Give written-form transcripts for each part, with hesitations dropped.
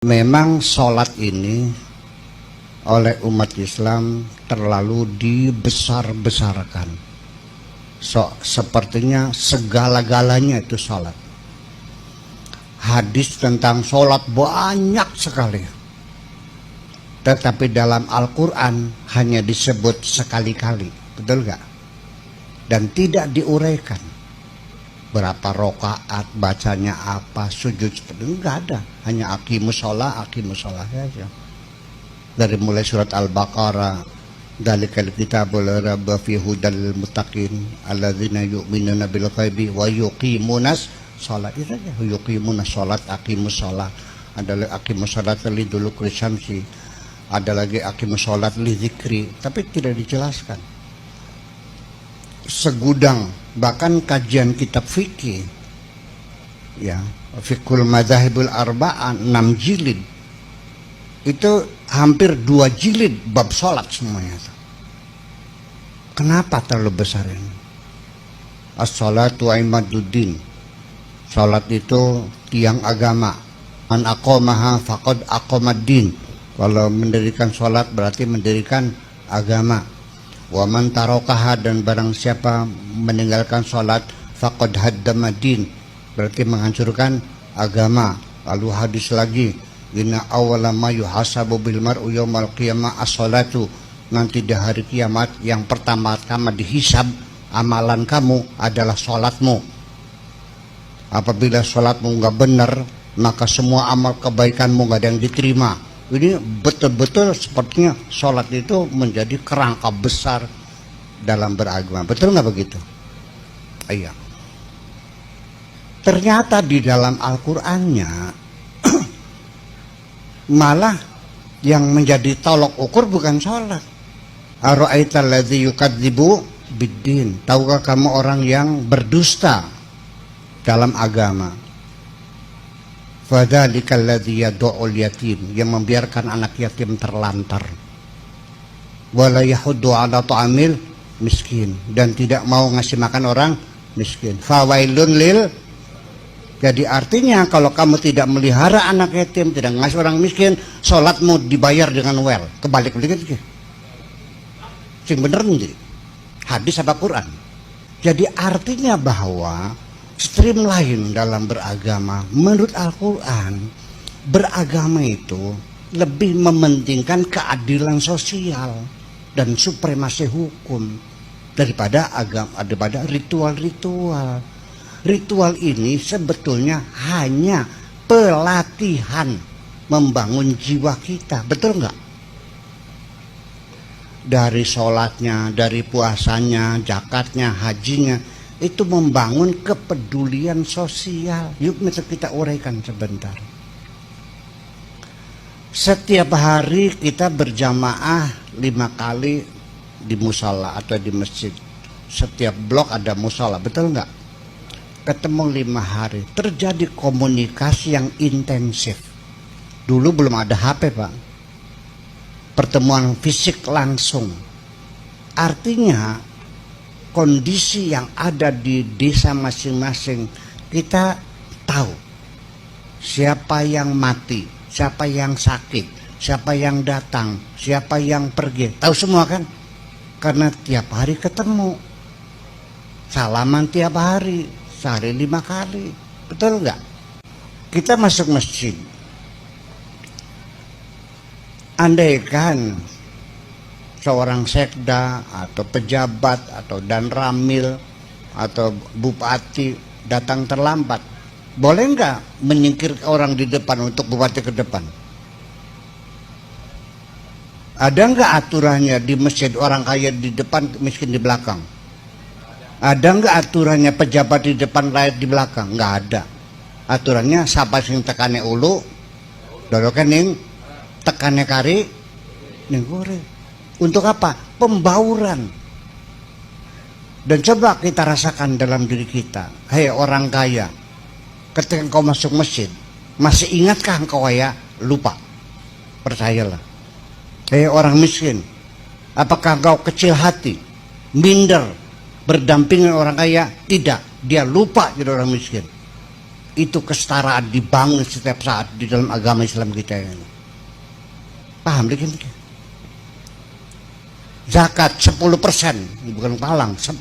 Memang sholat ini oleh umat Islam terlalu dibesar-besarkan. Sepertinya segala-galanya itu sholat. Hadis tentang sholat banyak sekali. Tetapi dalam Al-Quran hanya disebut sekali-kali. Betul gak? Dan tidak diuraikan. Berapa rokaat, bacanya apa, sujud seperti itu nggak ada. Hanya aqimus sholah saja. Dari mulai surat Al-Baqarah, Dzalikal kitabul la raiba fihi hudal lil muttaqin alladzina yu'minuna bil ghaibi wa yuqimunas sholat. Itu saja. Yuqimunas sholat, aqimus sholah. Ada lagi aqimus sholat li duluki syamsi. Ada lagi aqimus sholat li dzikri. Tapi tidak dijelaskan. Segudang, bahkan kajian kitab fikih, ya, Fiqhul Madzhabul Arba'ah 6 jilid, itu hampir 2 jilid bab sholat semuanya. Kenapa terlalu besar ini? As-sholatu imaduddin. Sholat itu tiang agama. Man aqamaha faqad aqamaddin. Kalau mendirikan sholat berarti mendirikan agama. Wa man tarakaha, dan barang siapa meninggalkan sholat faqad haddama din, berarti menghancurkan agama. Lalu hadis lagi, inna awwala ma yuhasabu bil mar'u yaumal qiyamah as-sholatu. Nanti di hari kiamat yang pertama-tama dihisab amalan kamu adalah sholatmu. Apabila sholatmu nggak benar, maka semua amal kebaikanmu nggak ada yang diterima. Ini betul-betul sepertinya sholat itu menjadi kerangka besar dalam beragama. Betul nggak begitu? Iya. Ternyata di dalam Al-Qur'annya malah yang menjadi tolok ukur bukan sholat. Ara'aital ladzi yukadzibu biddin. Tahukah kamu orang yang berdusta dalam agama? Fadzalikal ladzi yad'ul yatim, yang membiarkan anak yatim terlantar. Wala yahuddu 'ala ta'amil miskin, dan tidak mau ngasih makan orang miskin. Fawailun lil. Jadi artinya kalau kamu tidak melihara anak yatim, tidak ngasih orang miskin, sholatmu dibayar dengan well. Kebalik begitu. Sing bener nih. Hadis apa Quran? Jadi artinya bahwa streamline dalam beragama, menurut Al-Quran, beragama itu lebih mementingkan keadilan sosial dan supremasi hukum daripada ritual-ritual. Ritual ini sebetulnya hanya pelatihan membangun jiwa kita, betul nggak? Dari sholatnya, dari puasanya, zakatnya, hajinya, itu membangun kepedulian sosial. Yuk kita uraikan sebentar. Setiap hari kita berjamaah 5 kali di musala atau di masjid. Setiap blok ada musala, betul nggak? Ketemu 5 hari, terjadi komunikasi yang intensif. Dulu belum ada HP, Pak. Pertemuan fisik langsung. Artinya kondisi yang ada di desa masing-masing, kita tahu siapa yang mati, siapa yang sakit, siapa yang datang, siapa yang pergi. Tahu semua kan? Karena tiap hari ketemu. Salaman tiap hari, sehari 5 kali. Betul nggak? Kita masuk masjid. Andaikan seorang sekda atau pejabat atau dan ramil atau bupati datang terlambat, boleh nggak menyingkir orang di depan untuk bupati ke depan? Ada nggak aturannya di masjid orang kaya di depan, miskin di belakang? Ada nggak aturannya pejabat di depan, rakyat di belakang? Nggak ada. Aturannya siapa sing tekane ulu, dorokan ning tekane kari ning kore. Untuk apa? Pembauran. Dan coba kita rasakan dalam diri kita. Hei orang kaya, ketika engkau masuk masjid, masih ingatkah engkau kaya? Lupa. Percayalah. Hei orang miskin, apakah engkau kecil hati, minder, berdampingan orang kaya? Tidak. Dia lupa jadi orang miskin. itu kesetaraan dibangun setiap saat di dalam agama Islam kita ini. Paham dikit? Zakat 10%, bukan palang, 10%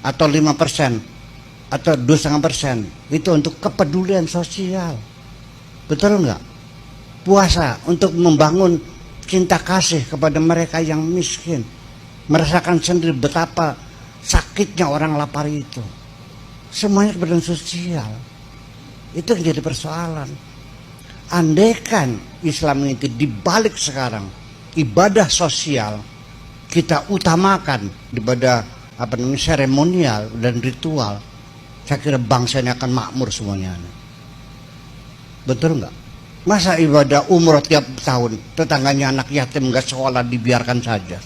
atau 5% atau 2,5% itu untuk kepedulian sosial. Betul enggak? Puasa untuk membangun cinta kasih kepada mereka yang miskin, merasakan sendiri betapa sakitnya orang lapar itu. Semuanya kepedulian sosial. Itu yang jadi persoalan. Andaikan Islam itu dibalik sekarang, ibadah sosial kita utamakan daripada seremonial dan ritual, saya kira bangsa ini akan makmur semuanya. Betul enggak? Masa ibadah umroh tiap tahun tetangganya anak yatim nggak sekolah dibiarkan saja?